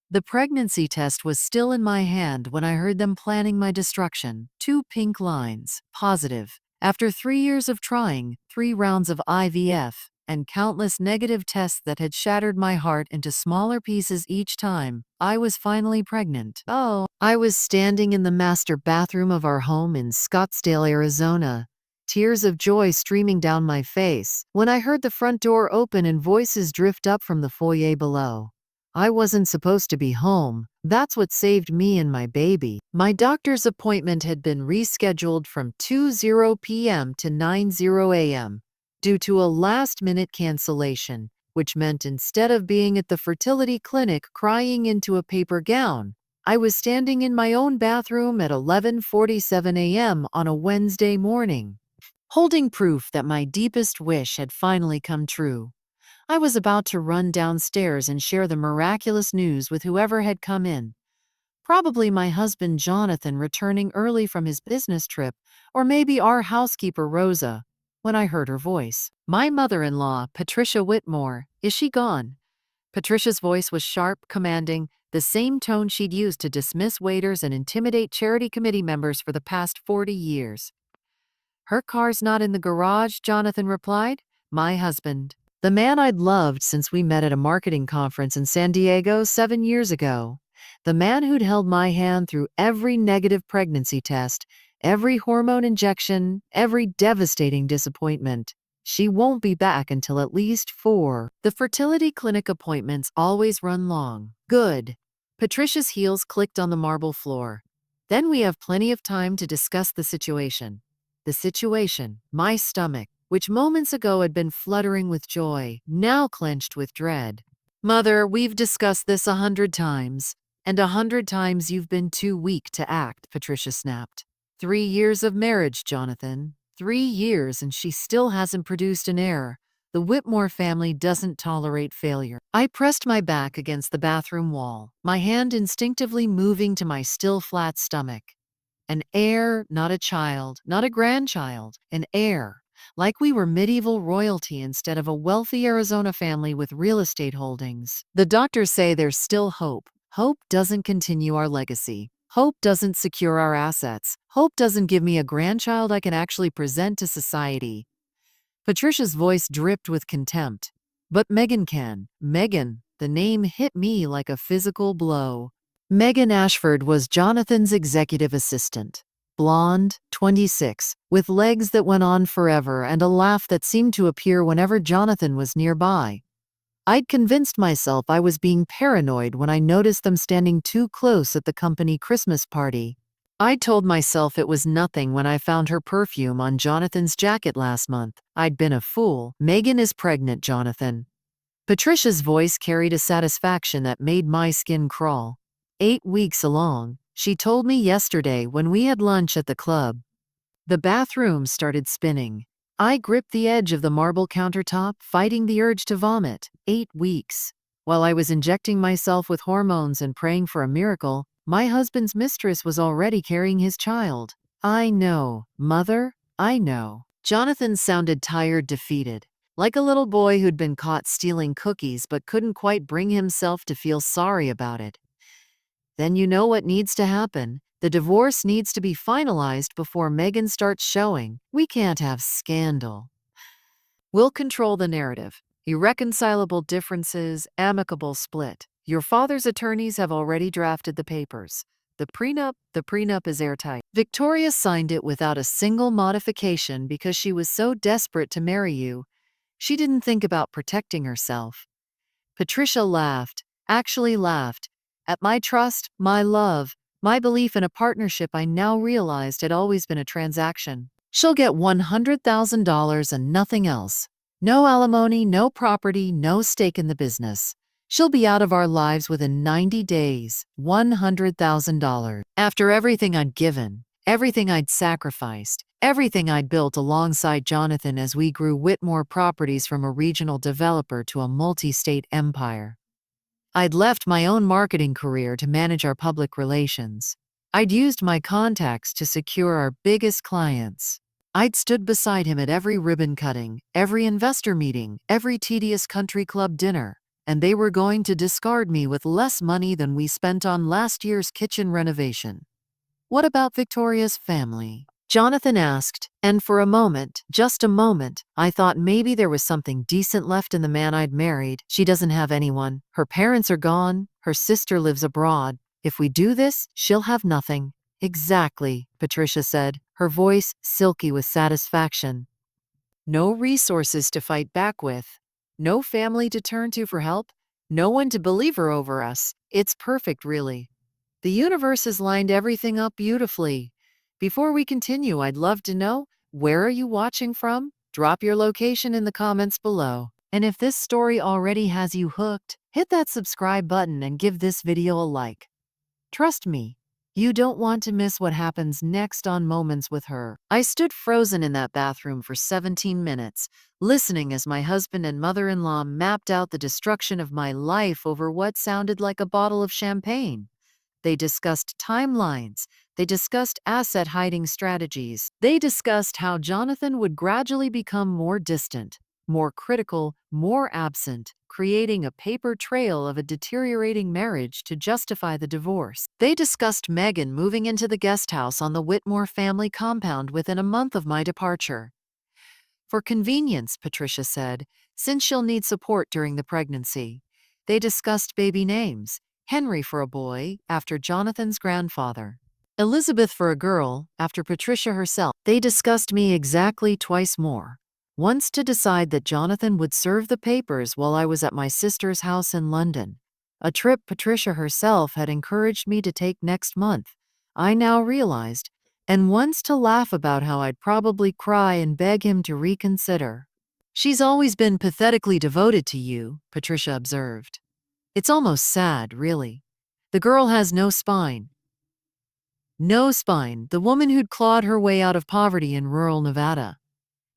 The pregnancy test was still in my hand when I heard them planning my destruction. 2 pink lines. Positive. After 3 years of trying, 3 rounds of IVF, and countless negative tests that had shattered my heart into smaller pieces each time, I was finally pregnant. Oh, I was standing in the master bathroom of our home in Scottsdale, Arizona, tears of joy streaming down my face, when I heard the front door open and voices drift up from the foyer below. I wasn't supposed to be home. That's what saved me and my baby. My doctor's appointment had been rescheduled from 2:00 p.m. to 9:00 a.m. due to a last-minute cancellation, which meant instead of being at the fertility clinic crying into a paper gown, I was standing in my own bathroom at 11:47 a.m. on a Wednesday morning, holding proof that my deepest wish had finally come true. I was about to run downstairs and share the miraculous news with whoever had come in. Probably my husband Jonathan returning early from his business trip, or maybe our housekeeper Rosa, when I heard her voice. My mother-in-law, Patricia Whitmore, is she gone? Patricia's voice was sharp, commanding, the same tone she'd used to dismiss waiters and intimidate charity committee members for the past 40 years. Her car's not in the garage, Jonathan replied. My husband. The man I'd loved since we met at a marketing conference in San Diego 7 years ago. The man who'd held my hand through every negative pregnancy test, every hormone injection, every devastating disappointment. She won't be back until at least 4. The fertility clinic appointments always run long. Good. Patricia's heels clicked on the marble floor. Then we have plenty of time to discuss the situation. The situation, my stomach, which moments ago had been fluttering with joy, now clenched with dread. Mother, we've discussed this 100 times, and 100 times you've been too weak to act, Patricia snapped. 3 years of marriage, Jonathan. 3 years and she still hasn't produced an heir. The Whitmore family doesn't tolerate failure. I pressed my back against the bathroom wall, my hand instinctively moving to my still flat stomach. An heir, not a child, not a grandchild, an heir. Like we were medieval royalty instead of a wealthy Arizona family with real estate holdings. The doctors say there's still hope. Hope doesn't continue our legacy. Hope doesn't secure our assets. Hope doesn't give me a grandchild I can actually present to society. Patricia's voice dripped with contempt. But Megan can. Megan, the name hit me like a physical blow. Megan Ashford was Jonathan's executive assistant. Blonde, 26, with legs that went on forever and a laugh that seemed to appear whenever Jonathan was nearby. I'd convinced myself I was being paranoid when I noticed them standing too close at the company Christmas party. I'd told myself it was nothing when I found her perfume on Jonathan's jacket last month. I'd been a fool. Megan is pregnant, Jonathan. Patricia's voice carried a satisfaction that made my skin crawl. 8 weeks along, she told me yesterday when we had lunch at the club. The bathroom started spinning. I gripped the edge of the marble countertop, fighting the urge to vomit. 8 weeks. While I was injecting myself with hormones and praying for a miracle, my husband's mistress was already carrying his child. I know, Mother, I know. Jonathan sounded tired, defeated, like a little boy who'd been caught stealing cookies but couldn't quite bring himself to feel sorry about it. Then you know what needs to happen. The divorce needs to be finalized before Megan starts showing. We can't have scandal. We'll control the narrative. Irreconcilable differences, amicable split. Your father's attorneys have already drafted the papers. The prenup is airtight. Victoria signed it without a single modification because she was so desperate to marry you. She didn't think about protecting herself. Patricia laughed, actually laughed, at my trust, my love, my belief in a partnership I now realized had always been a transaction. She'll get $100,000 and nothing else. No alimony, no property, no stake in the business. She'll be out of our lives within 90 days. $100,000. After everything I'd given, everything I'd sacrificed, everything I'd built alongside Jonathan as we grew Whitmore Properties from a regional developer to a multi-state empire. I'd left my own marketing career to manage our public relations. I'd used my contacts to secure our biggest clients. I'd stood beside him at every ribbon cutting, every investor meeting, every tedious country club dinner. and they were going to discard me with less money than we spent on last year's kitchen renovation. What about Victoria's family? Jonathan asked, and for a moment, just a moment, I thought maybe there was something decent left in the man I'd married. She doesn't have anyone. Her parents are gone. Her sister lives abroad. If we do this, she'll have nothing. Exactly, Patricia said, her voice silky with satisfaction. No resources to fight back with. No family to turn to for help. No one to believe her over us. It's perfect, really. The universe has lined everything up beautifully. Before we continue, I'd love to know, where are you watching from? Drop your location in the comments below. And if this story already has you hooked, hit that subscribe button and give this video a like. Trust me, you don't want to miss what happens next on Moments with Her. I stood frozen in that bathroom for 17 minutes, listening as my husband and mother-in-law mapped out the destruction of my life over what sounded like a bottle of champagne. They discussed timelines. They discussed asset hiding strategies. They discussed how Jonathan would gradually become more distant, more critical, more absent, creating a paper trail of a deteriorating marriage to justify the divorce. They discussed Megan moving into the guest house on the Whitmore family compound within a month of my departure. For convenience, Patricia said, since she'll need support during the pregnancy. They discussed baby names. Henry for a boy, after Jonathan's grandfather. Elizabeth for a girl, after Patricia herself. They discussed me exactly twice more. Once to decide that Jonathan would serve the papers while I was at my sister's house in London. A trip Patricia herself had encouraged me to take next month, I now realized, and once to laugh about how I'd probably cry and beg him to reconsider. She's always been pathetically devoted to you, Patricia observed. It's almost sad, really. The girl has no spine. No spine, the woman who'd clawed her way out of poverty in rural Nevada.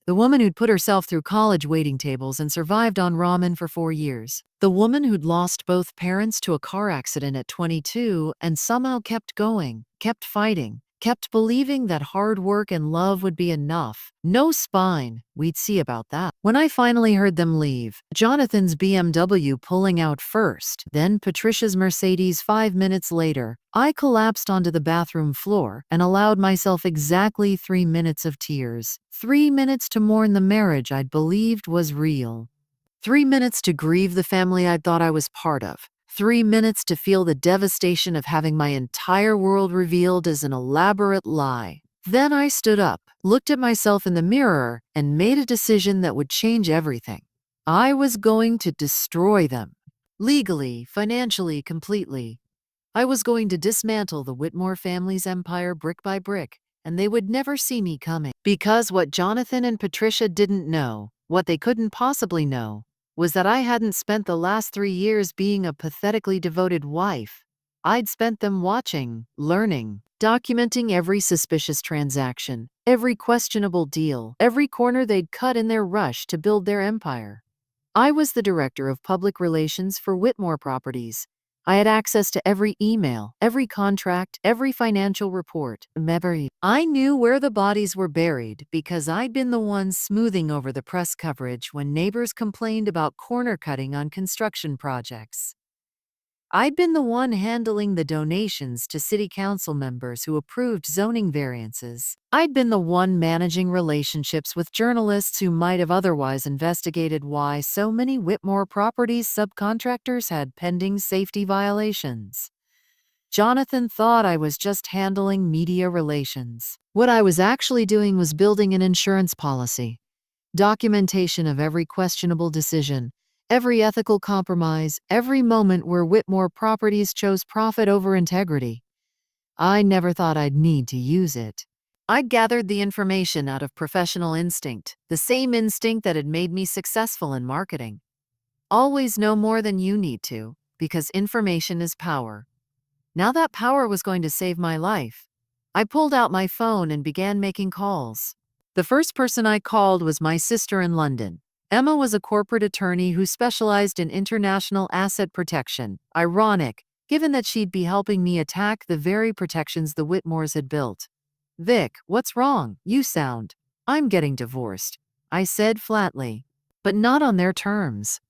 The woman who'd put herself through college waiting tables and survived on ramen for 4 years. The woman who'd lost both parents to a car accident at 22 and somehow kept going, kept fighting, kept believing that hard work and love would be enough. No spine. We'd see about that. When I finally heard them leave, Jonathan's BMW pulling out first, then Patricia's Mercedes 5 minutes later, I collapsed onto the bathroom floor and allowed myself exactly 3 minutes of tears. 3 minutes to mourn the marriage I'd believed was real. 3 minutes to grieve the family I'd thought I was part of. 3 minutes to feel the devastation of having my entire world revealed as an elaborate lie. Then I stood up, looked at myself in the mirror, and made a decision that would change everything. I was going to destroy them. Legally, financially, completely. I was going to dismantle the Whitmore family's empire brick by brick, and they would never see me coming. Because what Jonathan and Patricia didn't know, what they couldn't possibly know, was that I hadn't spent the last 3 years being a pathetically devoted wife. I'd spent them watching, learning, documenting every suspicious transaction, every questionable deal, every corner they'd cut in their rush to build their empire. I was the director of public relations for Whitmore Properties. I had access to every email, every contract, every financial report. I knew where the bodies were buried because I'd been the one smoothing over the press coverage when neighbors complained about corner cutting on construction projects. I'd been the one handling the donations to city council members who approved zoning variances. I'd been the one managing relationships with journalists who might have otherwise investigated why so many Whitmore Properties subcontractors had pending safety violations. Jonathan thought I was just handling media relations. What I was actually doing was building an insurance policy. Documentation of every questionable decision, every ethical compromise, every moment where Whitmore Properties chose profit over integrity. I never thought I'd need to use it. I'd gathered the information out of professional instinct, the same instinct that had made me successful in marketing. Always know more than you need to, because information is power. Now that power was going to save my life. I pulled out my phone and began making calls. The first person I called was my sister in London. Emma was a corporate attorney who specialized in international asset protection. Ironic, given that she'd be helping me attack the very protections the Whitmores had built. "Vic, what's wrong? You sound..." "I'm getting divorced," I said flatly. "But not on their terms."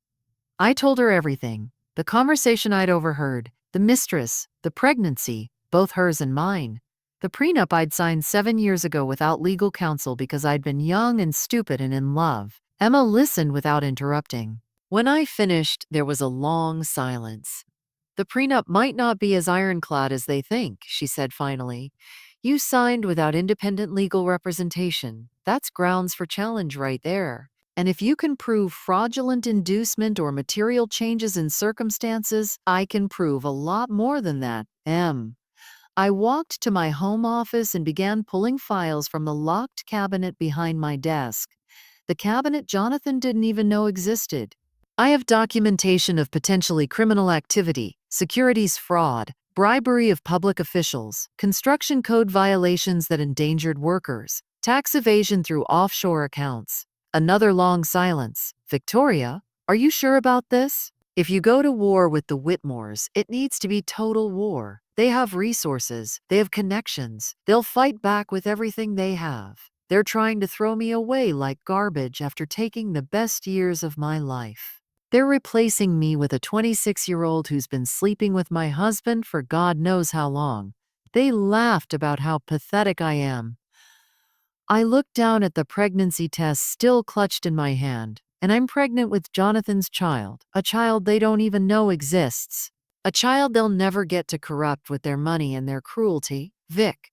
I told her everything. The conversation I'd overheard, the mistress, the pregnancy, both hers and mine. The prenup I'd signed 7 years ago without legal counsel because I'd been young and stupid and in love. Emma listened without interrupting. When I finished, there was a long silence. The prenup might not be as ironclad as they think, she said finally. You signed without independent legal representation. That's grounds for challenge right there. And if you can prove fraudulent inducement or material changes in circumstances, I can prove a lot more than that. I walked to my home office and began pulling files from the locked cabinet behind my desk. The cabinet Jonathan didn't even know existed. I have documentation of potentially criminal activity, securities fraud, bribery of public officials, construction code violations that endangered workers, tax evasion through offshore accounts. Another long silence. Victoria, are you sure about this? If you go to war with the Whitmores, it needs to be total war. They have resources, they have connections, they'll fight back with everything they have. They're trying to throw me away like garbage after taking the best years of my life. They're replacing me with a 26-year-old who's been sleeping with my husband for God knows how long. They laughed about how pathetic I am. I looked down at the pregnancy test still clutched in my hand, and I'm pregnant with Jonathan's child, a child they don't even know exists. A child they'll never get to corrupt with their money and their cruelty. Vic,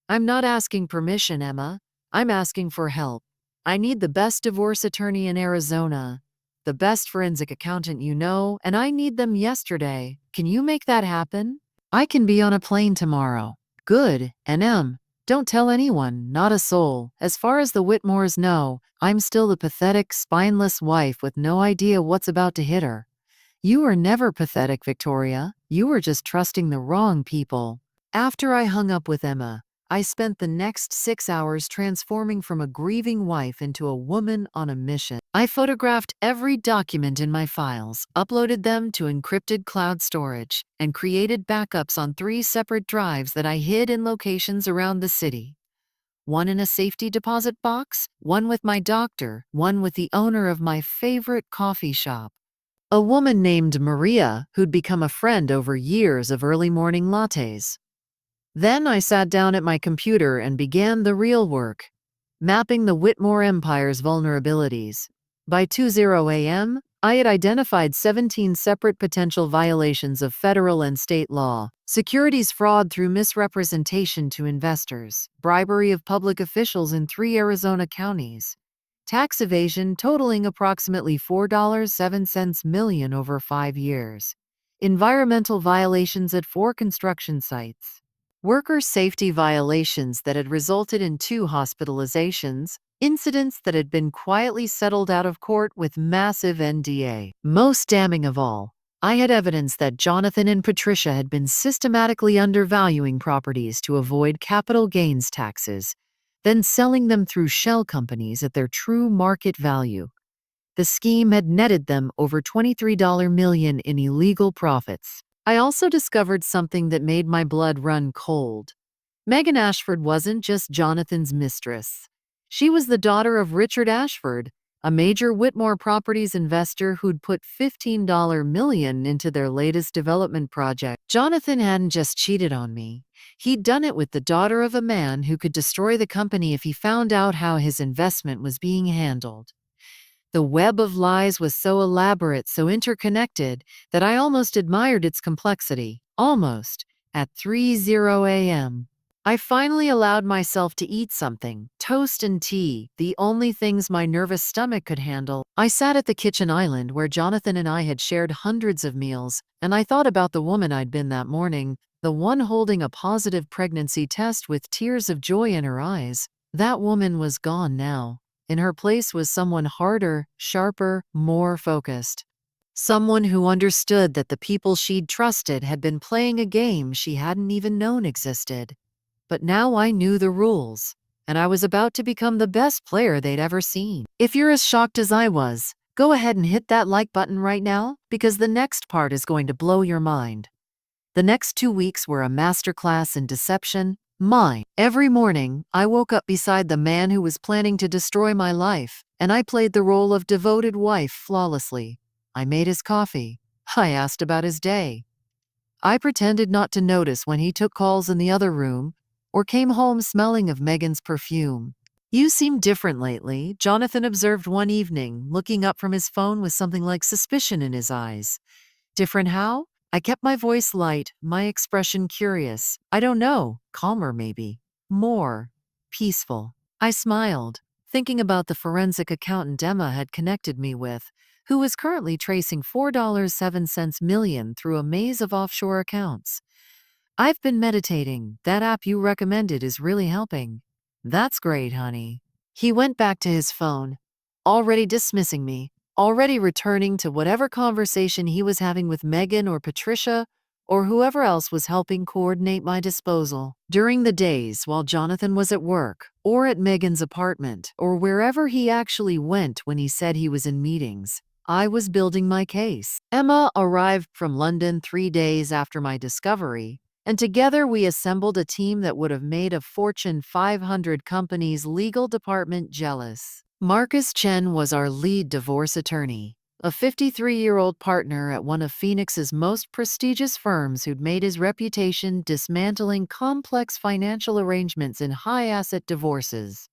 I'm not asking permission, Emma. I'm asking for help. I need the best divorce attorney in Arizona, the best forensic accountant you know, and I need them yesterday. Can you make that happen? I can be on a plane tomorrow. Good, and don't tell anyone, not a soul. As far as the Whitmores know, I'm still the pathetic, spineless wife with no idea what's about to hit her. You were never pathetic, Victoria. You were just trusting the wrong people. After I hung up with Emma, I spent the next 6 hours transforming from a grieving wife into a woman on a mission. I photographed every document in my files, uploaded them to encrypted cloud storage, and created backups on 3 separate drives that I hid in locations around the city. One in a safety deposit box, one with my doctor, one with the owner of my favorite coffee shop. A woman named Maria who'd become a friend over years of early morning lattes. Then I sat down at my computer and began the real work, mapping the Whitmore Empire's vulnerabilities. By 2:00 a.m., I had identified 17 separate potential violations of federal and state law: securities fraud through misrepresentation to investors, bribery of public officials in 3 Arizona counties, tax evasion totaling approximately $4.07 million over 5 years, environmental violations at 4 construction sites, worker safety violations that had resulted in 2 hospitalizations, incidents that had been quietly settled out of court with massive NDA. Most damning of all, I had evidence that Jonathan and Patricia had been systematically undervaluing properties to avoid capital gains taxes, then selling them through shell companies at their true market value. The scheme had netted them over $23 million in illegal profits. I also discovered something that made my blood run cold. Megan Ashford wasn't just Jonathan's mistress. She was the daughter of Richard Ashford, a major Whitmore Properties investor who'd put $15 million into their latest development project. Jonathan hadn't just cheated on me. He'd done it with the daughter of a man who could destroy the company if he found out how his investment was being handled. The web of lies was so elaborate, so interconnected, that I almost admired its complexity. Almost. At 3:00 a.m., I finally allowed myself to eat something, toast and tea, the only things my nervous stomach could handle. I sat at the kitchen island where Jonathan and I had shared hundreds of meals, and I thought about the woman I'd been that morning, the one holding a positive pregnancy test with tears of joy in her eyes. That woman was gone now. In her place was someone harder, sharper, more focused. Someone who understood that the people she'd trusted had been playing a game she hadn't even known existed. But now I knew the rules, and I was about to become the best player they'd ever seen. If you're as shocked as I was, go ahead and hit that like button right now, because the next part is going to blow your mind. The next 2 weeks were a masterclass in deception, mine. Every morning, I woke up beside the man who was planning to destroy my life, and I played the role of devoted wife flawlessly. I made his coffee. I asked about his day. I pretended not to notice when he took calls in the other room or came home smelling of Megan's perfume. You seem different lately, Jonathan observed one evening, looking up from his phone with something like suspicion in his eyes. Different how? I kept my voice light, my expression curious. I don't know, calmer maybe. More peaceful. I smiled, thinking about the forensic accountant Emma had connected me with, who was currently tracing $4.07 million through a maze of offshore accounts. I've been meditating. That app you recommended is really helping. That's great, honey. He went back to his phone, already dismissing me, already returning to whatever conversation he was having with Megan or Patricia or whoever else was helping coordinate my disposal. During the days while Jonathan was at work or at Megan's apartment or wherever he actually went when he said he was in meetings, I was building my case. Emma arrived from London 3 days after my discovery, and together we assembled a team that would have made a Fortune 500 company's legal department jealous. Marcus Chen was our lead divorce attorney, a 53-year-old partner at one of Phoenix's most prestigious firms who'd made his reputation dismantling complex financial arrangements in high-asset divorces.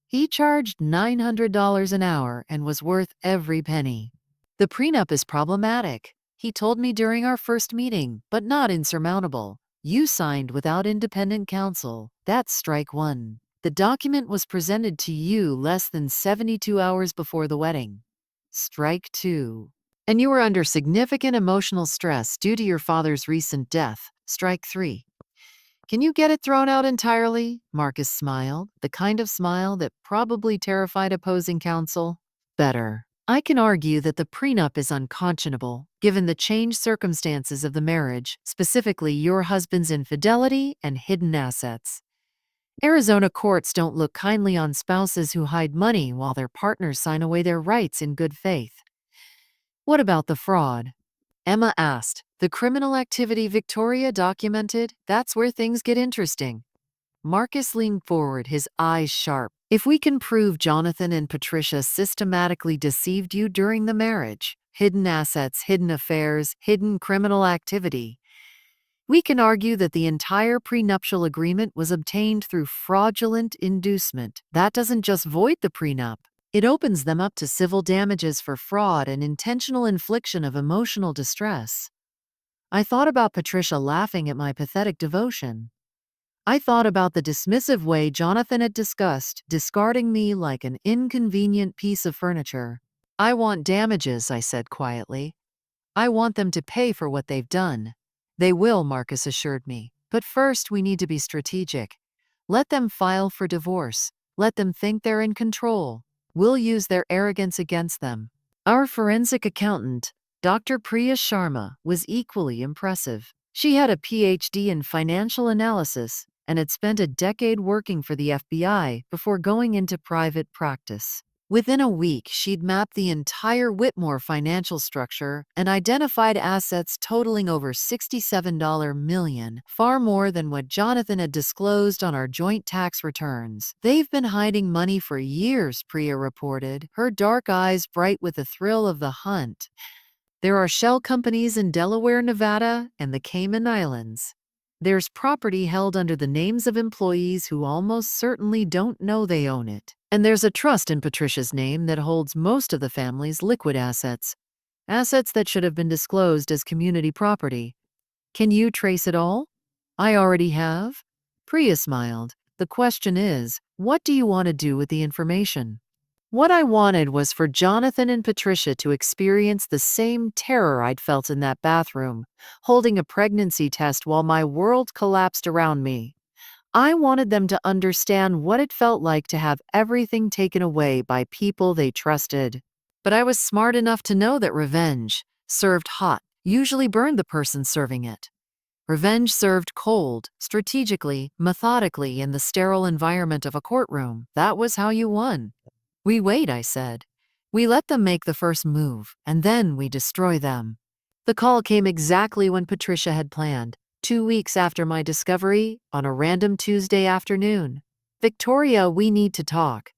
He charged $900 an hour and was worth every penny. The prenup is problematic, he told me during our first meeting, but not insurmountable. You signed without independent counsel. That's strike one. The document was presented to you less than 72 hours before the wedding. Strike two. And you were under significant emotional stress due to your father's recent death. Strike three. Can you get it thrown out entirely? Marcus smiled, the kind of smile that probably terrified opposing counsel. Better. I can argue that the prenup is unconscionable, given the changed circumstances of the marriage, specifically your husband's infidelity and hidden assets. Arizona courts don't look kindly on spouses who hide money while their partners sign away their rights in good faith. What about the fraud? Emma asked. The criminal activity Victoria documented, that's where things get interesting. Marcus leaned forward, his eyes sharp. If we can prove Jonathan and Patricia systematically deceived you during the marriage, hidden assets, hidden affairs, hidden criminal activity, we can argue that the entire prenuptial agreement was obtained through fraudulent inducement. That doesn't just void the prenup. It opens them up to civil damages for fraud and intentional infliction of emotional distress. I thought about Patricia laughing at my pathetic devotion. I thought about the dismissive way Jonathan had discussed discarding me like an inconvenient piece of furniture. I want damages, I said quietly. I want them to pay for what they've done. They will, Marcus assured me. But first, we need to be strategic. Let them file for divorce. Let them think they're in control. We'll use their arrogance against them. Our forensic accountant, Dr. Priya Sharma, was equally impressive. She had a PhD in financial analysis and had spent a decade working for the FBI before going into private practice. Within a week, she'd mapped the entire Whitmore financial structure and identified assets totaling over $67 million, far more than what Jonathan had disclosed on our joint tax returns. They've been hiding money for years, Priya reported, her dark eyes bright with the thrill of the hunt. There are shell companies in Delaware, Nevada, and the Cayman Islands. There's property held under the names of employees who almost certainly don't know they own it. And there's a trust in Patricia's name that holds most of the family's liquid assets. Assets that should have been disclosed as community property. Can you trace it all? I already have. Priya smiled. The question is, what do you want to do with the information? What I wanted was for Jonathan and Patricia to experience the same terror I'd felt in that bathroom, holding a pregnancy test while my world collapsed around me. I wanted them to understand what it felt like to have everything taken away by people they trusted. But I was smart enough to know that revenge, served hot, usually burned the person serving it. Revenge served cold, strategically, methodically in the sterile environment of a courtroom. That was how you won. We wait, I said. We let them make the first move, and then we destroy them. The call came exactly when Patricia had planned, 2 weeks after my discovery, on a random Tuesday afternoon. Victoria, we need to talk.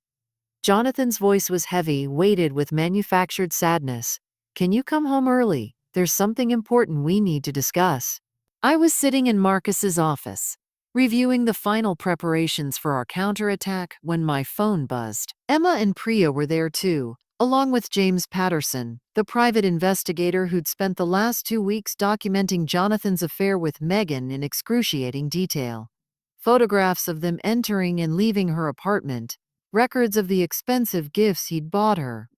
Jonathan's voice was heavy, weighted with manufactured sadness. can you come home early? There's something important we need to discuss. I was sitting in Marcus's office, reviewing the final preparations for our counterattack when my phone buzzed. Emma and Priya were there too, along with James Patterson, the private investigator who'd spent the last 2 weeks documenting Jonathan's affair with Megan in excruciating detail. Photographs of them entering and leaving her apartment, records of the expensive gifts he'd bought her.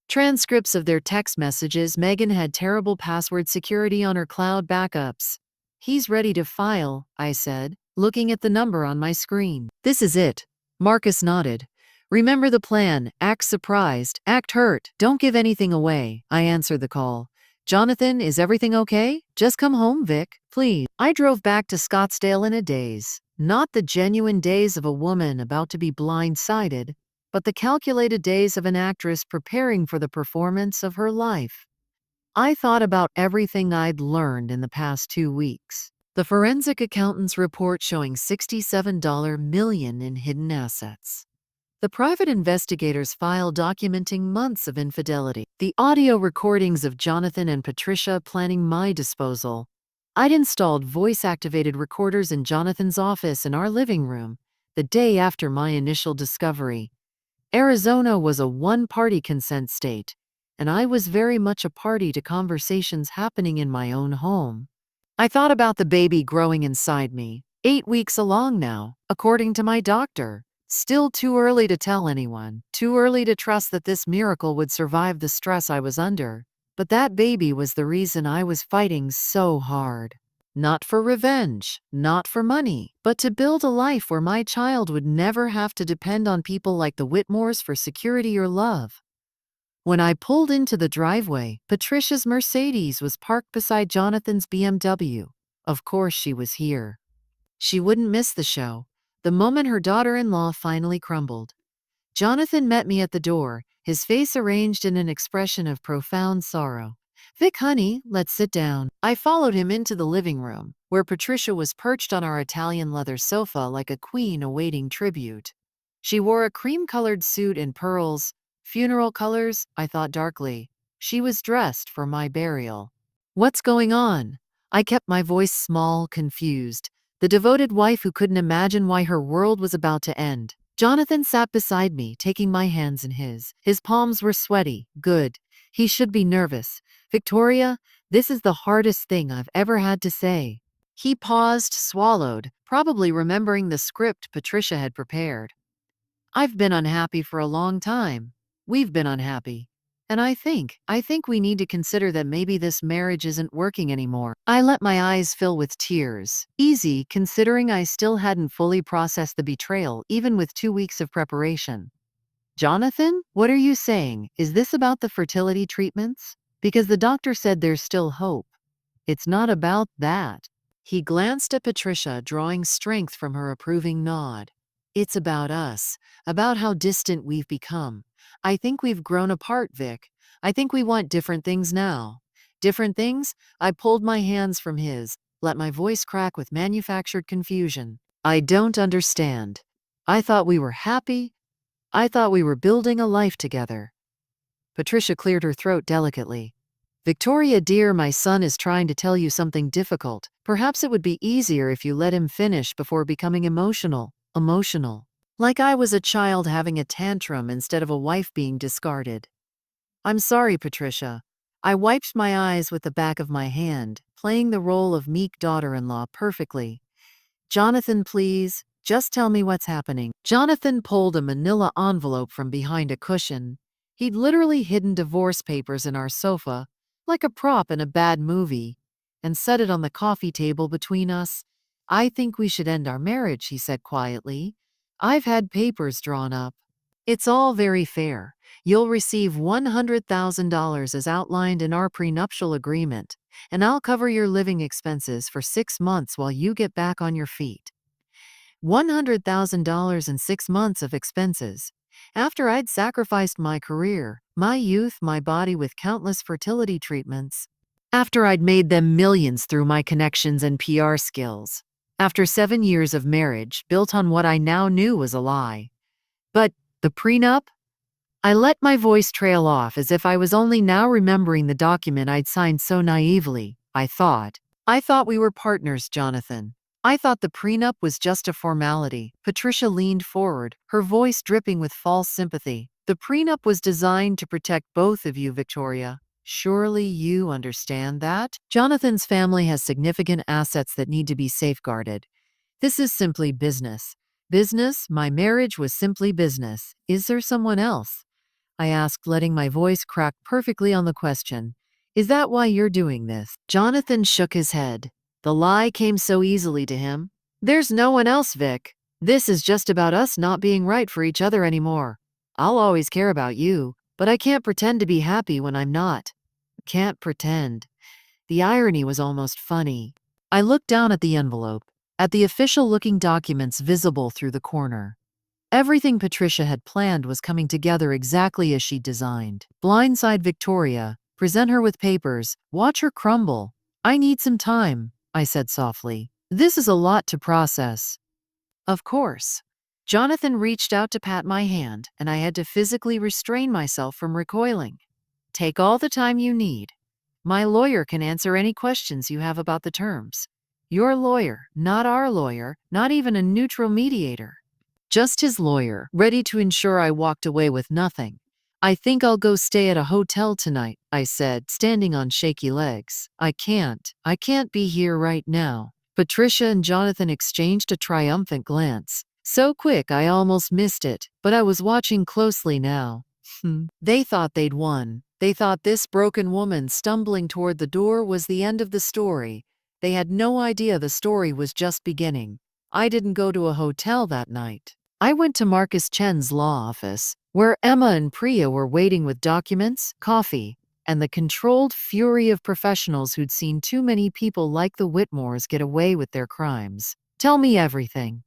Transcripts of their text messages. Megan had terrible password security on her cloud backups. He's ready to file, I said, looking at the number on my screen. This is it. Marcus nodded. Remember the plan. Act surprised. Act hurt. Don't give anything away. I answered the call. Jonathan, is everything okay? Just come home, Vic, please. I drove back to Scottsdale in a daze. Not the genuine daze of a woman about to be blindsided, but the calculated days of an actress preparing for the performance of her life. I thought about everything I'd learned in the past 2 weeks. The forensic accountant's report showing $67 million in hidden assets. The private investigator's file documenting months of infidelity. The audio recordings of Jonathan and Patricia planning my disposal. I'd installed voice-activated recorders in Jonathan's office in our living room the day after my initial discovery. Arizona was a one-party consent state, and I was very much a party to conversations happening in my own home. I thought about the baby growing inside me, 8 weeks along now, according to my doctor. Still too early to tell anyone, too early to trust that this miracle would survive the stress I was under. But that baby was the reason I was fighting so hard. Not for revenge, not for money, but to build a life where my child would never have to depend on people like the Whitmores for security or love. When I pulled into the driveway, Patricia's Mercedes was parked beside Jonathan's BMW. Of course she was here. She wouldn't miss the show, the moment her daughter-in-law finally crumbled. Jonathan met me at the door, his face arranged in an expression of profound sorrow. Vic, honey, let's sit down. I followed him into the living room, where Patricia was perched on our Italian leather sofa like a queen awaiting tribute. She wore a cream-colored suit in pearls. Funeral colors, I thought darkly. She was dressed for my burial. What's going on? I kept my voice small, confused. The devoted wife who couldn't imagine why her world was about to end. Jonathan sat beside me, taking my hands in his. His palms were sweaty. Good. He should be nervous. Victoria, this is the hardest thing I've ever had to say. He paused, swallowed, probably remembering the script Patricia had prepared. I've been unhappy for a long time. We've been unhappy. And I think we need to consider that maybe this marriage isn't working anymore. I let my eyes fill with tears. Easy, considering I still hadn't fully processed the betrayal, even with 2 weeks of preparation. Jonathan, what are you saying? Is this about the fertility treatments? Because the doctor said there's still hope. It's not about that. He glanced at Patricia, drawing strength from her approving nod. It's about us, about how distant we've become. I think we've grown apart, Vic. I think we want different things now. Different things? I pulled my hands from his, let my voice crack with manufactured confusion. I don't understand. I thought we were happy. I thought we were building a life together. Patricia cleared her throat delicately. Victoria, dear, my son is trying to tell you something difficult. Perhaps it would be easier if you let him finish before becoming emotional. Like I was a child having a tantrum instead of a wife being discarded. I'm sorry, Patricia. I wiped my eyes with the back of my hand, playing the role of meek daughter-in-law perfectly. Jonathan, please, just tell me what's happening. Jonathan pulled a manila envelope from behind a cushion. He'd literally hidden divorce papers in our sofa, like a prop in a bad movie, and set it on the coffee table between us. I think we should end our marriage, he said quietly. I've had papers drawn up. It's all very fair. You'll receive $100,000 as outlined in our prenuptial agreement, and I'll cover your living expenses for 6 months while you get back on your feet. $100,000 in 6 months of expenses. After I'd sacrificed my career, my youth, my body with countless fertility treatments. After I'd made them millions through my connections and PR skills. After 7 years of marriage built on what I now knew was a lie. But the prenup? I let my voice trail off as if I was only now remembering the document I'd signed so naively. I thought we were partners, Jonathan. I thought the prenup was just a formality. Patricia leaned forward, her voice dripping with false sympathy. The prenup was designed to protect both of you, Victoria. Surely you understand that? Jonathan's family has significant assets that need to be safeguarded. This is simply business. Business? My marriage was simply business. Is there someone else? I asked, letting my voice crack perfectly on the question. Is that why you're doing this? Jonathan shook his head. The lie came so easily to him. There's no one else, Vic. This is just about us not being right for each other anymore. I'll always care about you, but I can't pretend to be happy when I'm not. Can't pretend. The irony was almost funny. I looked down at the envelope, at the official-looking documents visible through the corner. Everything Patricia had planned was coming together exactly as she'd designed. Blindside Victoria, present her with papers, watch her crumble. I need some time, I said softly. This is a lot to process. Of course. Jonathan reached out to pat my hand, and I had to physically restrain myself from recoiling. Take all the time you need. My lawyer can answer any questions you have about the terms. Your lawyer, not our lawyer, not even a neutral mediator. Just his lawyer, ready to ensure I walked away with nothing. I think I'll go stay at a hotel tonight, I said, standing on shaky legs. I can't be here right now. Patricia and Jonathan exchanged a triumphant glance. So quick I almost missed it, but I was watching closely now. They thought they'd won. They thought this broken woman stumbling toward the door was the end of the story. They had no idea the story was just beginning. I didn't go to a hotel that night. I went to Marcus Chen's law office, where Emma and Priya were waiting with documents, coffee, and the controlled fury of professionals who'd seen too many people like the Whitmores get away with their crimes. Tell me everything,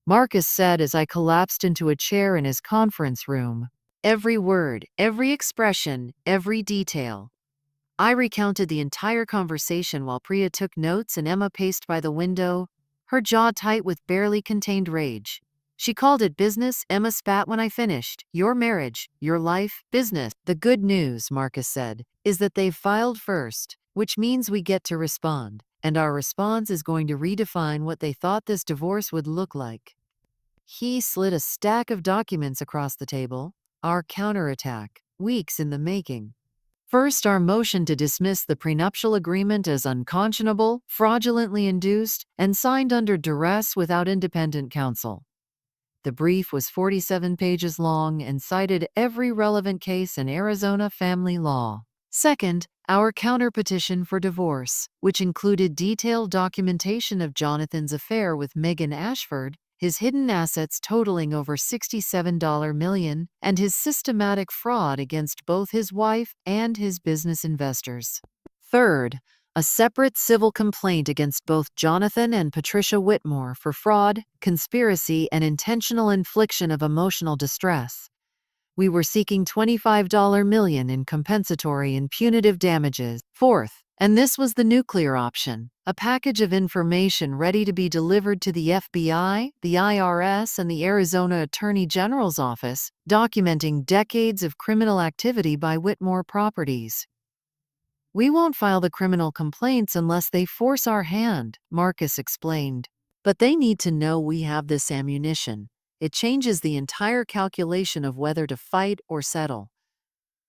Marcus said as I collapsed into a chair in his conference room. Every word, every expression, every detail. I recounted the entire conversation while Priya took notes and Emma paced by the window, her jaw tight with barely contained rage. She called it business. Emma spat when I finished. Your marriage, your life, business. The good news, Marcus said, is that they've filed first, which means we get to respond. And our response is going to redefine what they thought this divorce would look like. He slid a stack of documents across the table. Our counterattack, weeks in the making. First, our motion to dismiss the prenuptial agreement as unconscionable, fraudulently induced, and signed under duress without independent counsel. The brief was 47 pages long and cited every relevant case in Arizona family law. Second, our counterpetition for divorce, which included detailed documentation of Jonathan's affair with Megan Ashford, his hidden assets totaling over $67 million, and his systematic fraud against both his wife and his business investors. Third, a separate civil complaint against both Jonathan and Patricia Whitmore for fraud, conspiracy, and intentional infliction of emotional distress. We were seeking $25 million in compensatory and punitive damages. Fourth, and this was the nuclear option, a package of information ready to be delivered to the FBI, the IRS, and the Arizona Attorney General's office, documenting decades of criminal activity by Whitmore Properties. We won't file the criminal complaints unless they force our hand, Marcus explained. But they need to know we have this ammunition. It changes the entire calculation of whether to fight or settle.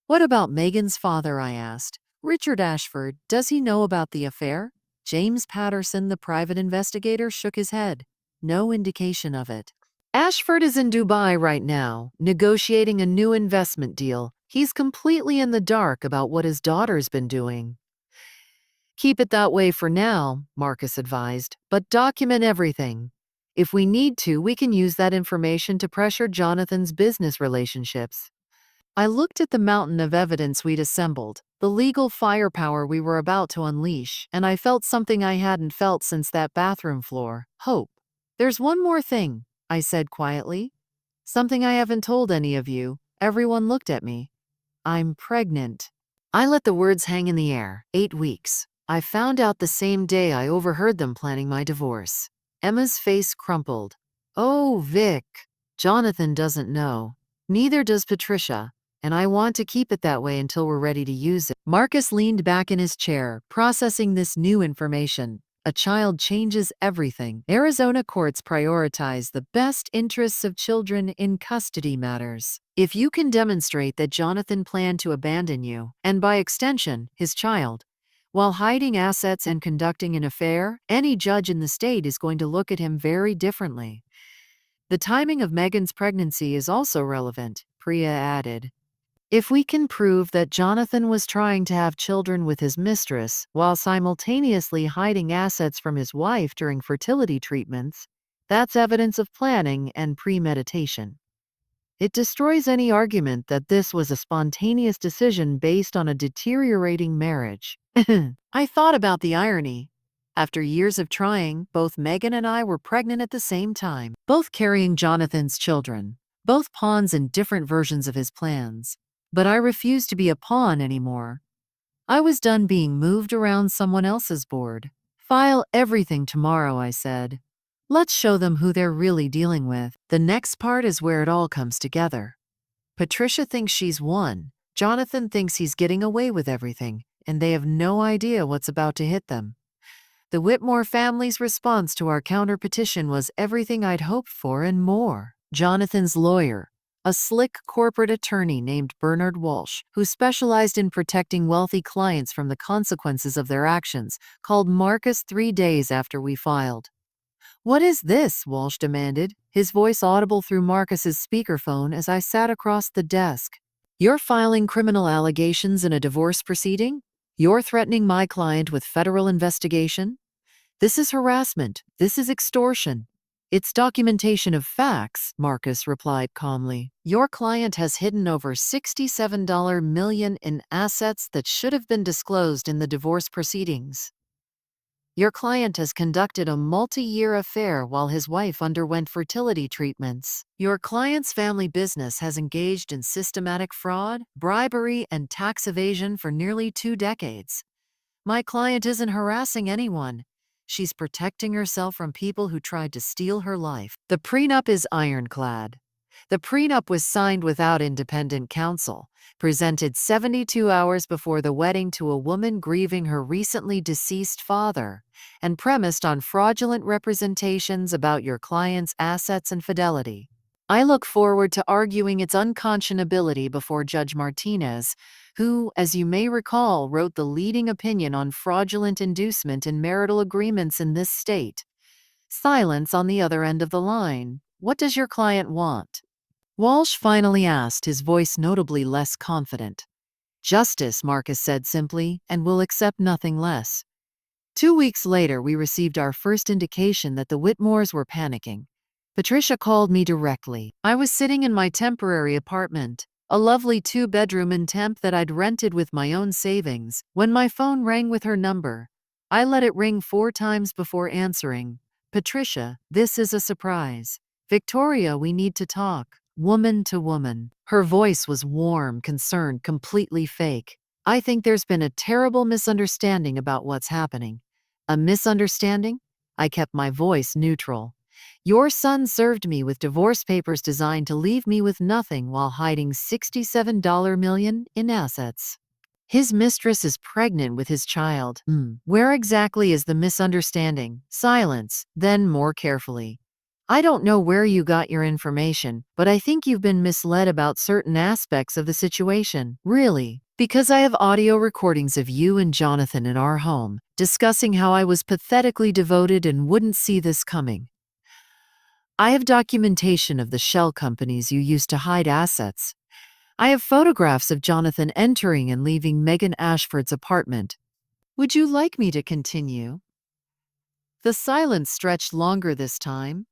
What about Megan's father, I asked. Richard Ashford, does he know about the affair? James Patterson, the private investigator, shook his head. No indication of it. Ashford is in Dubai right now, negotiating a new investment deal. He's completely in the dark about what his daughter's been doing. Keep it that way for now, Marcus advised, but document everything. If we need to, we can use that information to pressure Jonathan's business relationships. I looked at the mountain of evidence we'd assembled, the legal firepower we were about to unleash, and I felt something I hadn't felt since that bathroom floor. Hope. There's one more thing, I said quietly. Something I haven't told any of you. Everyone looked at me. I'm pregnant. I let the words hang in the air. 8 weeks. I found out the same day I overheard them planning my divorce. Emma's face crumpled. Oh, Vic. Jonathan doesn't know. Neither does Patricia, and I want to keep it that way until we're ready to use it. Marcus leaned back in his chair, processing this new information. A child changes everything. Arizona courts prioritize the best interests of children in custody matters. If you can demonstrate that Jonathan planned to abandon you, and by extension, his child, while hiding assets and conducting an affair, any judge in the state is going to look at him very differently. The timing of Megan's pregnancy is also relevant, Priya added. If we can prove that Jonathan was trying to have children with his mistress while simultaneously hiding assets from his wife during fertility treatments, that's evidence of planning and premeditation. It destroys any argument that this was a spontaneous decision based on a deteriorating marriage. I thought about the irony. After years of trying, both Megan and I were pregnant at the same time, both carrying Jonathan's children, both pawns in different versions of his plans. But I refused to be a pawn anymore. I was done being moved around someone else's board. File everything tomorrow, I said. Let's show them who they're really dealing with. The next part is where it all comes together. Patricia thinks she's won. Jonathan thinks he's getting away with everything, and they have no idea what's about to hit them. The Whitmore family's response to our counter-petition was everything I'd hoped for and more. Jonathan's lawyer, a slick corporate attorney named Bernard Walsh, who specialized in protecting wealthy clients from the consequences of their actions, called Marcus 3 days after we filed. "What is this?" Walsh demanded, his voice audible through Marcus's speakerphone as I sat across the desk. "You're filing criminal allegations in a divorce proceeding? You're threatening my client with federal investigation? This is harassment. This is extortion." "It's documentation of facts," Marcus replied calmly. "Your client has hidden over $67 million in assets that should have been disclosed in the divorce proceedings. Your client has conducted a multi-year affair while his wife underwent fertility treatments. Your client's family business has engaged in systematic fraud, bribery, and tax evasion for nearly 2 decades. My client isn't harassing anyone. She's protecting herself from people who tried to steal her life." The prenup is ironclad. The prenup was signed without independent counsel, presented 72 hours before the wedding to a woman grieving her recently deceased father, and premised on fraudulent representations about your client's assets and fidelity. I look forward to arguing its unconscionability before Judge Martinez, who, as you may recall, wrote the leading opinion on fraudulent inducement in marital agreements in this state. Silence on the other end of the line. What does your client want? Walsh finally asked, his voice notably less confident. "Justice," Marcus said simply, "and will accept nothing less." 2 weeks later, we received our first indication that the Whitmores were panicking. Patricia called me directly. I was sitting in my temporary apartment, a lovely 2-bedroom in Temp that I'd rented with my own savings, when my phone rang with her number. I let it ring 4 times before answering. "Patricia, this is a surprise. Victoria, we need to talk." Woman to woman. Her voice was warm, concerned, completely fake. "I think there's been a terrible misunderstanding about what's happening." "A misunderstanding?" I kept my voice neutral. "Your son served me with divorce papers designed to leave me with nothing while hiding $67 million in assets. His mistress is pregnant with his child." Where exactly is the misunderstanding?" Silence, then more carefully. "I don't know where you got your information, but I think you've been misled about certain aspects of the situation." "Really?" "Because I have audio recordings of you and Jonathan in our home, discussing how I was pathetically devoted and wouldn't see this coming. I have documentation of the shell companies you used to hide assets. I have photographs of Jonathan entering and leaving Megan Ashford's apartment. Would you like me to continue?" The silence stretched longer this time.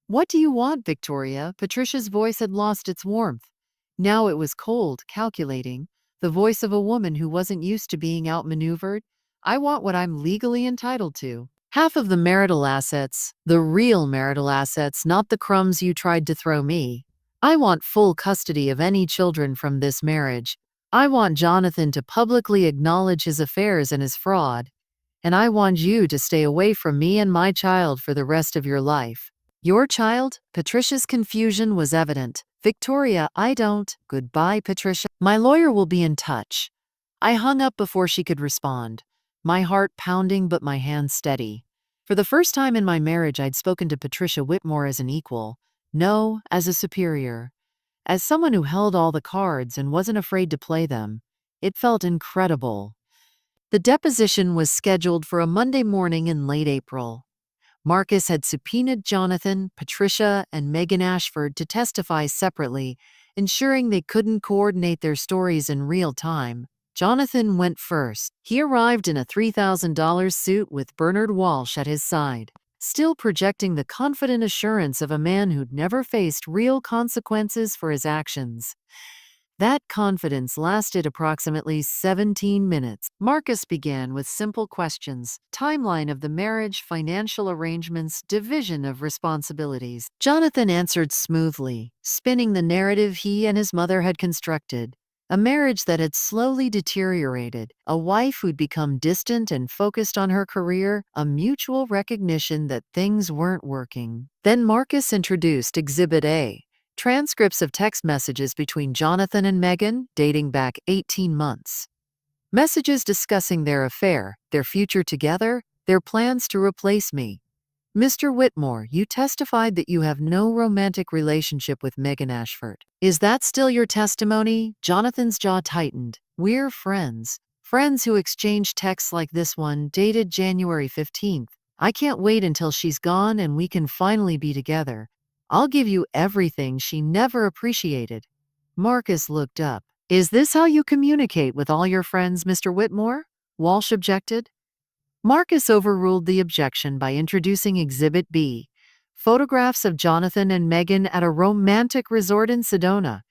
"What do you want, Victoria?" Patricia's voice had lost its warmth. Now it was cold, calculating, the voice of a woman who wasn't used to being outmaneuvered. "I want what I'm legally entitled to. Half of the marital assets, the real marital assets, not the crumbs you tried to throw me. I want full custody of any children from this marriage. I want Jonathan to publicly acknowledge his affairs and his fraud. And I want you to stay away from me and my child for the rest of your life." "Your child?" Patricia's confusion was evident. Victoria, I don't. Goodbye, Patricia. My lawyer will be in touch. I hung up before she could respond, my heart pounding but my hands steady. For the first time in my marriage, I'd spoken to Patricia Whitmore as an equal. No, as a superior. As someone who held all the cards and wasn't afraid to play them. It felt incredible. The deposition was scheduled for a Monday morning in late April. Marcus had subpoenaed Jonathan, Patricia, and Megan Ashford to testify separately, ensuring they couldn't coordinate their stories in real time. Jonathan went first. He arrived in a $3,000 suit with Bernard Walsh at his side, still projecting the confident assurance of a man who'd never faced real consequences for his actions. That confidence lasted approximately 17 minutes. Marcus began with simple questions: timeline of the marriage, financial arrangements, division of responsibilities. Jonathan answered smoothly, spinning the narrative he and his mother had constructed. A marriage that had slowly deteriorated, a wife who'd become distant and focused on her career, a mutual recognition that things weren't working. Then Marcus introduced Exhibit A. Transcripts of text messages between Jonathan and Megan dating back 18 months. Messages discussing their affair, their future together, their plans to replace me. Mr. Whitmore, you testified that you have no romantic relationship with Megan Ashford. Is that still your testimony? Jonathan's jaw tightened. We're friends. Friends who exchange texts like this one, dated January 15th. I can't wait until she's gone and we can finally be together. I'll give you everything she never appreciated. Marcus looked up. Is this how you communicate with all your friends, Mr. Whitmore? Walsh objected. Marcus overruled the objection by introducing Exhibit B, photographs of Jonathan and Megan at a romantic resort in Sedona,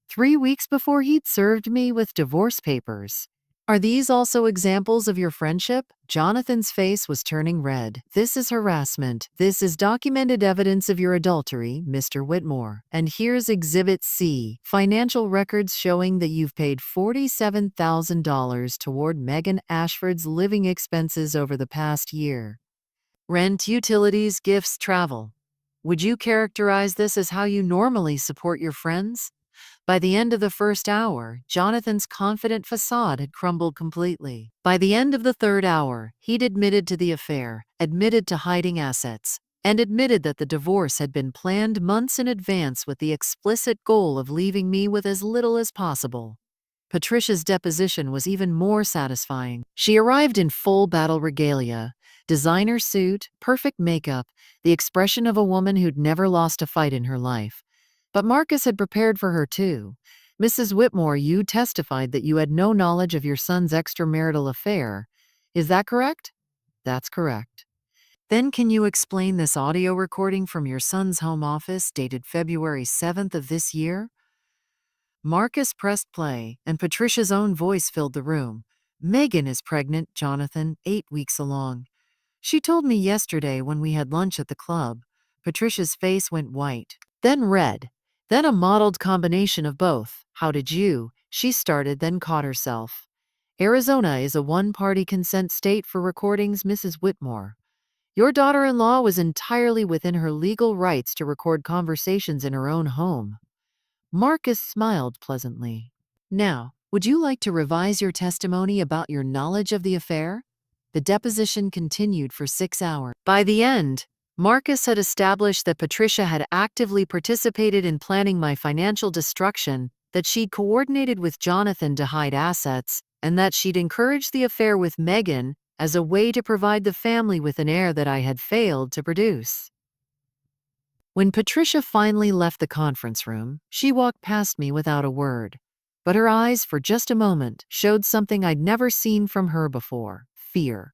3 weeks before he'd served me with divorce papers. Are these also examples of your friendship? Jonathan's face was turning red. This is harassment. This is documented evidence of your adultery, Mr. Whitmore. And here's Exhibit C, financial records showing that you've paid $47,000 toward Megan Ashford's living expenses over the past year. Rent, utilities, gifts, travel. Would you characterize this as how you normally support your friends? By the end of the first hour, Jonathan's confident facade had crumbled completely. By the end of the third hour, he'd admitted to the affair, admitted to hiding assets, and admitted that the divorce had been planned months in advance with the explicit goal of leaving me with as little as possible. Patricia's deposition was even more satisfying. She arrived in full battle regalia, designer suit, perfect makeup, the expression of a woman who'd never lost a fight in her life. But Marcus had prepared for her too. Mrs. Whitmore, you testified that you had no knowledge of your son's extramarital affair. Is that correct? That's correct. Then can you explain this audio recording from your son's home office dated February 7th of this year? Marcus pressed play, and Patricia's own voice filled the room. Megan is pregnant, Jonathan, 8 weeks along. She told me yesterday when we had lunch at the club. Patricia's face went white, then red. Then a mottled combination of both. How did you? She started, then caught herself. Arizona is a one-party consent state for recordings, Mrs. Whitmore. Your daughter-in-law was entirely within her legal rights to record conversations in her own home. Marcus smiled pleasantly. Now, would you like to revise your testimony about your knowledge of the affair? The deposition continued for 6 hours. By the end, Marcus had established that Patricia had actively participated in planning my financial destruction, that she'd coordinated with Jonathan to hide assets, and that she'd encouraged the affair with Megan as a way to provide the family with an heir that I had failed to produce. When Patricia finally left the conference room, she walked past me without a word. But her eyes, for just a moment, showed something I'd never seen from her before: fear.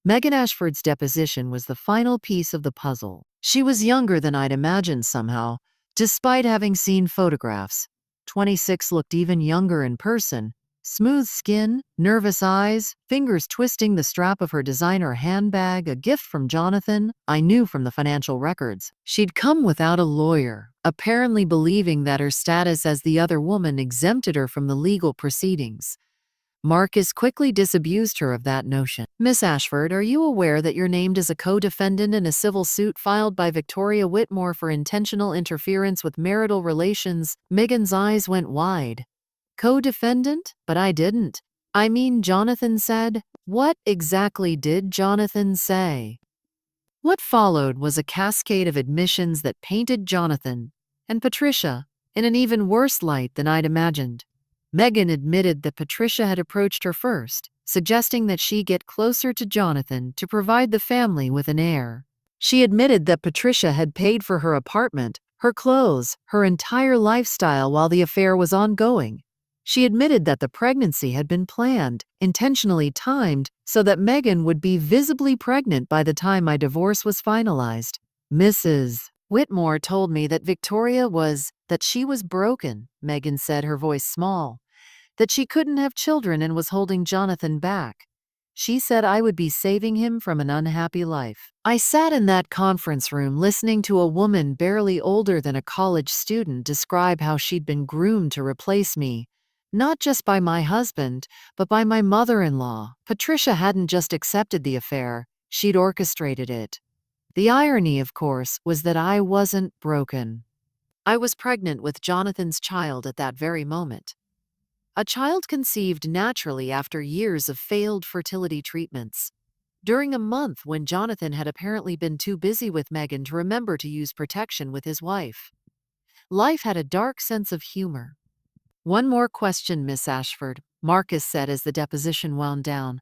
Megan Ashford's deposition was the final piece of the puzzle. She was younger than I'd imagined somehow, despite having seen photographs. 26 looked even younger in person. Smooth skin, nervous eyes, fingers twisting the strap of her designer handbag, a gift from Jonathan, I knew from the financial records. She'd come without a lawyer, apparently believing that her status as the other woman exempted her from the legal proceedings. Marcus quickly disabused her of that notion. Miss Ashford, are you aware that you're named as a co-defendant in a civil suit filed by Victoria Whitmore for intentional interference with marital relations? Megan's eyes went wide. Co-defendant? But I didn't. I mean, Jonathan said. What exactly did Jonathan say? What followed was a cascade of admissions that painted Jonathan and Patricia in an even worse light than I'd imagined. Megan admitted that Patricia had approached her first, suggesting that she get closer to Jonathan to provide the family with an heir. She admitted that Patricia had paid for her apartment, her clothes, her entire lifestyle while the affair was ongoing. She admitted that the pregnancy had been planned, intentionally timed, so that Megan would be visibly pregnant by the time my divorce was finalized. Mrs. Whitmore told me that that she was broken, Megan said, her voice small, that she couldn't have children and was holding Jonathan back. She said I would be saving him from an unhappy life. I sat in that conference room listening to a woman barely older than a college student describe how she'd been groomed to replace me, not just by my husband, but by my mother-in-law. Patricia hadn't just accepted the affair, she'd orchestrated it. The irony, of course, was that I wasn't broken. I was pregnant with Jonathan's child at that very moment. A child conceived naturally after years of failed fertility treatments. During a month when Jonathan had apparently been too busy with Megan to remember to use protection with his wife. Life had a dark sense of humor. One more question, Miss Ashford, Marcus said as the deposition wound down.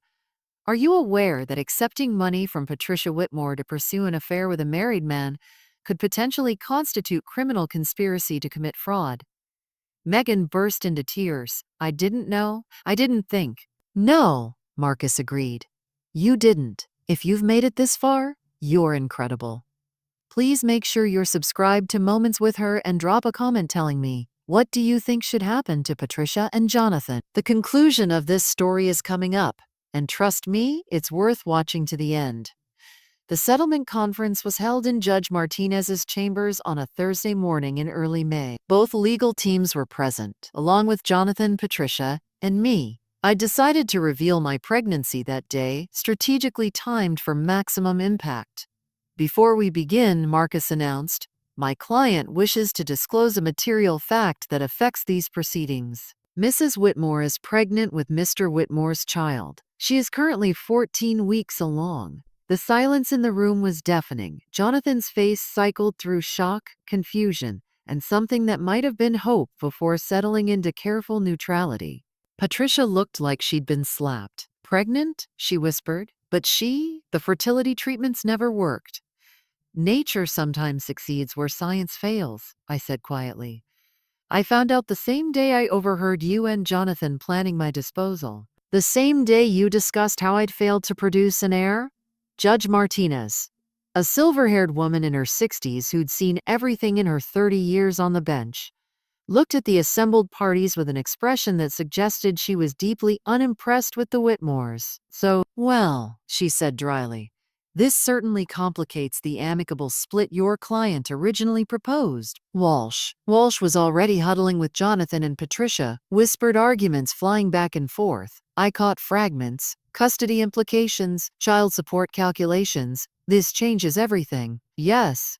Are you aware that accepting money from Patricia Whitmore to pursue an affair with a married man could potentially constitute criminal conspiracy to commit fraud? Megan burst into tears. I didn't know. I didn't think. No, Marcus agreed. You didn't. If you've made it this far, you're incredible. Please make sure you're subscribed to Moments with Her and drop a comment telling me, what do you think should happen to Patricia and Jonathan? The conclusion of this story is coming up, and trust me, it's worth watching to the end. The settlement conference was held in Judge Martinez's chambers on a Thursday morning in early May. Both legal teams were present, along with Jonathan, Patricia, and me. I decided to reveal my pregnancy that day, strategically timed for maximum impact. Before we begin, Marcus announced, my client wishes to disclose a material fact that affects these proceedings. Mrs. Whitmore is pregnant with Mr. Whitmore's child. She is currently 14 weeks along. The silence in the room was deafening. Jonathan's face cycled through shock, confusion, and something that might have been hope before settling into careful neutrality. Patricia looked like she'd been slapped. Pregnant? She whispered. But the fertility treatments never worked. Nature sometimes succeeds where science fails, I said quietly. I found out the same day I overheard you and Jonathan planning my disposal. The same day you discussed how I'd failed to produce an heir? Judge Martinez, a silver-haired woman in her 60s who'd seen everything in her 30 years on the bench, looked at the assembled parties with an expression that suggested she was deeply unimpressed with the Whitmores. So, well, she said dryly, this certainly complicates the amicable split your client originally proposed. Walsh was already huddling with Jonathan and Patricia, whispered arguments flying back and forth. I caught fragments, custody implications, child support calculations. This changes everything. Yes,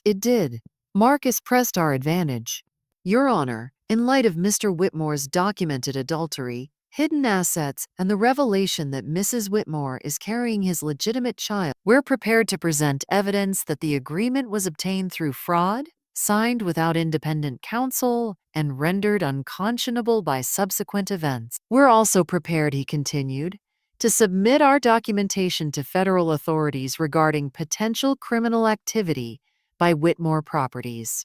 it did. Marcus pressed our advantage. Your Honor, in light of Mr. Whitmore's documented adultery, hidden assets, and the revelation that Mrs. Whitmore is carrying his legitimate child, we're prepared to present evidence that the agreement was obtained through fraud, signed without independent counsel, and rendered unconscionable by subsequent events. We're also prepared, he continued, to submit our documentation to federal authorities regarding potential criminal activity by Whitmore Properties.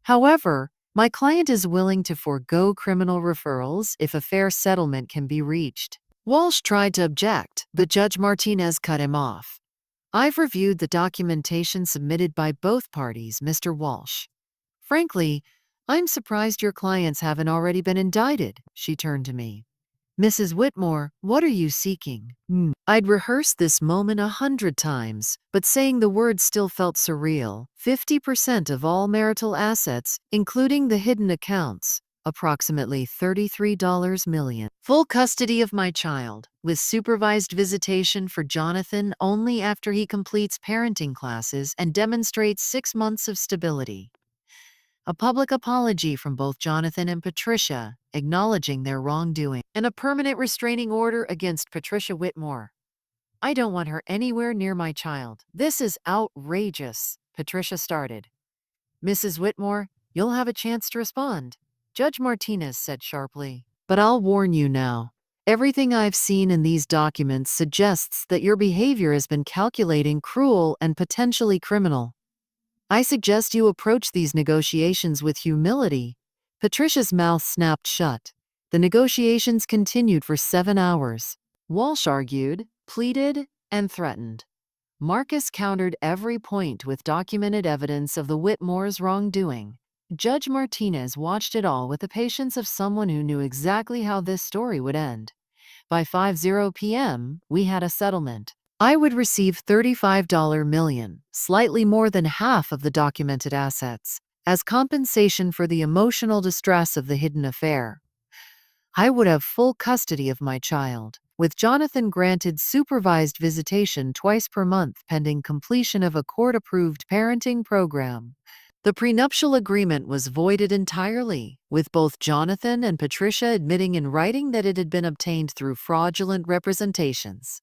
However, my client is willing to forego criminal referrals if a fair settlement can be reached. Walsh tried to object, but Judge Martinez cut him off. I've reviewed the documentation submitted by both parties, Mr. Walsh. Frankly, I'm surprised your clients haven't already been indicted, she turned to me. Mrs. Whitmore, what are you seeking? I'd rehearsed this moment 100 times, but saying the words still felt surreal. 50% of all marital assets, including the hidden accounts, approximately $33 million. Full custody of my child, with supervised visitation for Jonathan only after he completes parenting classes and demonstrates 6 months of stability. A public apology from both Jonathan and Patricia, acknowledging their wrongdoing, and a permanent restraining order against Patricia Whitmore. I don't want her anywhere near my child. This is outrageous, Patricia started. Mrs. Whitmore, you'll have a chance to respond, Judge Martinez said sharply. But I'll warn you now. Everything I've seen in these documents suggests that your behavior has been calculating, cruel, and potentially criminal. I suggest you approach these negotiations with humility. Patricia's mouth snapped shut. The negotiations continued for 7 hours. Walsh argued, pleaded, and threatened. Marcus countered every point with documented evidence of the Whitmores' wrongdoing. Judge Martinez watched it all with the patience of someone who knew exactly how this story would end. By 5:00 p.m., we had a settlement. I would receive $35 million, slightly more than half of the documented assets, as compensation for the emotional distress of the hidden affair. I would have full custody of my child, with Jonathan granted supervised visitation twice per month pending completion of a court-approved parenting program. The prenuptial agreement was voided entirely, with both Jonathan and Patricia admitting in writing that it had been obtained through fraudulent representations.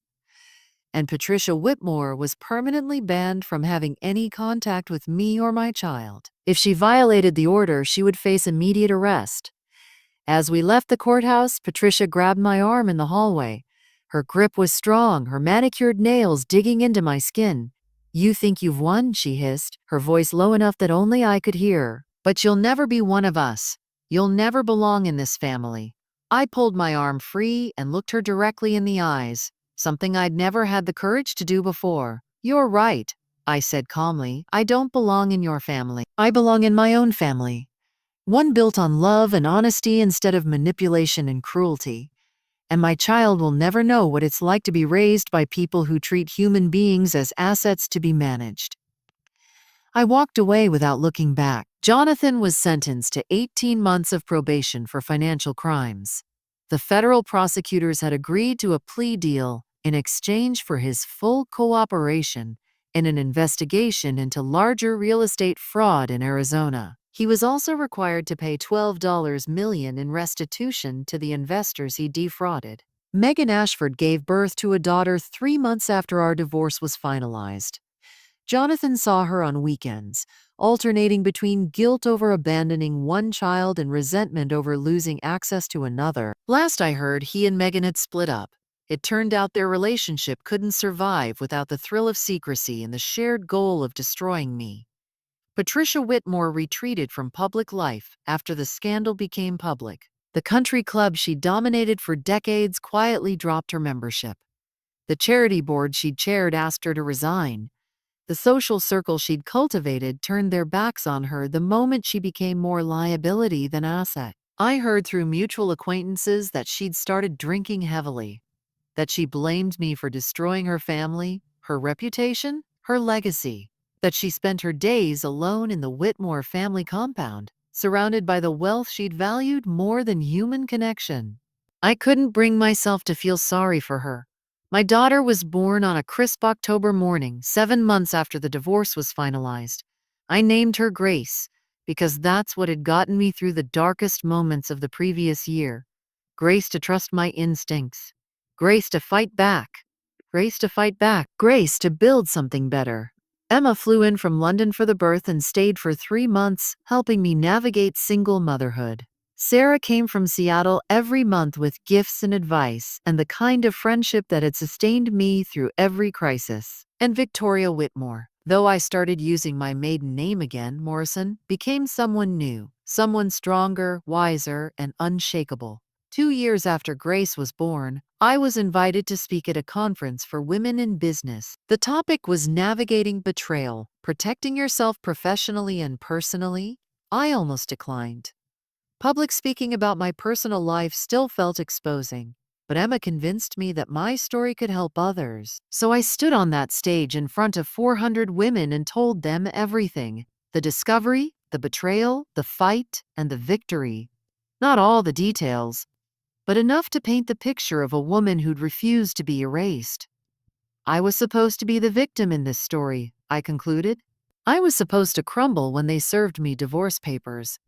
And Patricia Whitmore was permanently banned from having any contact with me or my child. If she violated the order, she would face immediate arrest. As we left the courthouse, Patricia grabbed my arm in the hallway. Her grip was strong, her manicured nails digging into my skin. You think you've won, she hissed, her voice low enough that only I could hear. But you'll never be one of us. You'll never belong in this family. I pulled my arm free and looked her directly in the eyes, something I'd never had the courage to do before. You're right, I said calmly. I don't belong in your family. I belong in my own family. One built on love and honesty instead of manipulation and cruelty. And my child will never know what it's like to be raised by people who treat human beings as assets to be managed. I walked away without looking back. Jonathan was sentenced to 18 months of probation for financial crimes. The federal prosecutors had agreed to a plea deal in exchange for his full cooperation in an investigation into larger real estate fraud in Arizona. He was also required to pay $12 million in restitution to the investors he defrauded. Megan Ashford gave birth to a daughter 3 months after our divorce was finalized. Jonathan saw her on weekends, alternating between guilt over abandoning one child and resentment over losing access to another. Last I heard, he and Megan had split up. It turned out their relationship couldn't survive without the thrill of secrecy and the shared goal of destroying me. Patricia Whitmore retreated from public life after the scandal became public. The country club she dominated for decades quietly dropped her membership. The charity board she'd chaired asked her to resign. The social circle she'd cultivated turned their backs on her the moment she became more liability than asset. I heard through mutual acquaintances that she'd started drinking heavily, that she blamed me for destroying her family, her reputation, her legacy, that she spent her days alone in the Whitmore family compound, surrounded by the wealth she'd valued more than human connection. I couldn't bring myself to feel sorry for her. My daughter was born on a crisp October morning, 7 months after the divorce was finalized. I named her Grace, because that's what had gotten me through the darkest moments of the previous year. Grace to trust my instincts. Grace to fight back. Grace to fight back. Grace to build something better. Emma flew in from London for the birth and stayed for 3 months, helping me navigate single motherhood. Sarah came from Seattle every month with gifts and advice and the kind of friendship that had sustained me through every crisis. And Victoria Whitmore, though I started using my maiden name again, Morrison, became someone new, someone stronger, wiser, and unshakable. 2 years after Grace was born, I was invited to speak at a conference for women in business. The topic was navigating betrayal, protecting yourself professionally and personally. I almost declined. Public speaking about my personal life still felt exposing, but Emma convinced me that my story could help others. So I stood on that stage in front of 400 women and told them everything: the discovery, the betrayal, the fight, and the victory. Not all the details, but enough to paint the picture of a woman who'd refused to be erased. I was supposed to be the victim in this story, I concluded. I was supposed to crumble when they served me divorce papers.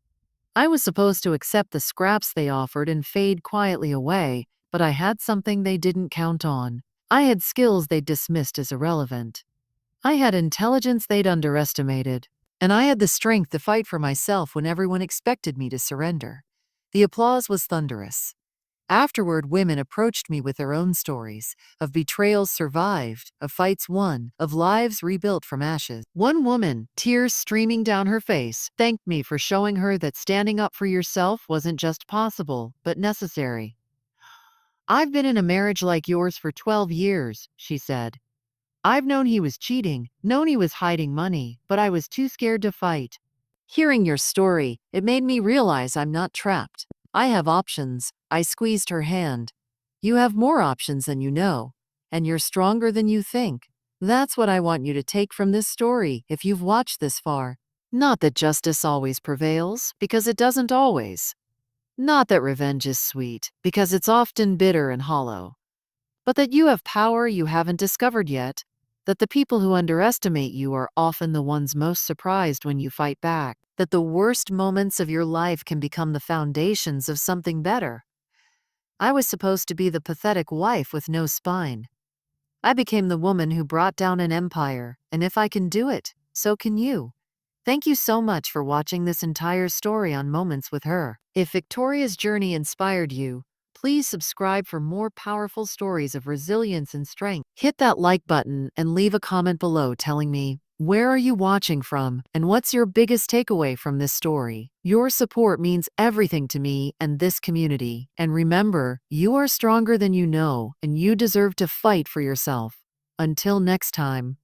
I was supposed to accept the scraps they offered and fade quietly away, but I had something they didn't count on. I had skills they dismissed as irrelevant. I had intelligence they'd underestimated. And I had the strength to fight for myself when everyone expected me to surrender. The applause was thunderous. Afterward, women approached me with their own stories of betrayals survived, of fights won, of lives rebuilt from ashes. One woman, tears streaming down her face, thanked me for showing her that standing up for yourself wasn't just possible, but necessary. I've been in a marriage like yours for 12 years, she said. I've known he was cheating, known he was hiding money, but I was too scared to fight. Hearing your story, it made me realize I'm not trapped. I have options. I squeezed her hand. You have more options than you know, and you're stronger than you think. That's what I want you to take from this story if you've watched this far. Not that justice always prevails, because it doesn't always. Not that revenge is sweet, because it's often bitter and hollow. But that you have power you haven't discovered yet, that the people who underestimate you are often the ones most surprised when you fight back, that the worst moments of your life can become the foundations of something better. I was supposed to be the pathetic wife with no spine. I became the woman who brought down an empire, and if I can do it, so can you. Thank you so much for watching this entire story on Moments with Her. If Victoria's journey inspired you, please subscribe for more powerful stories of resilience and strength. Hit that like button and leave a comment below telling me, where are you watching from and what's your biggest takeaway from this story? Your support means everything to me and this community. And remember, you are stronger than you know, and you deserve to fight for yourself. Until next time.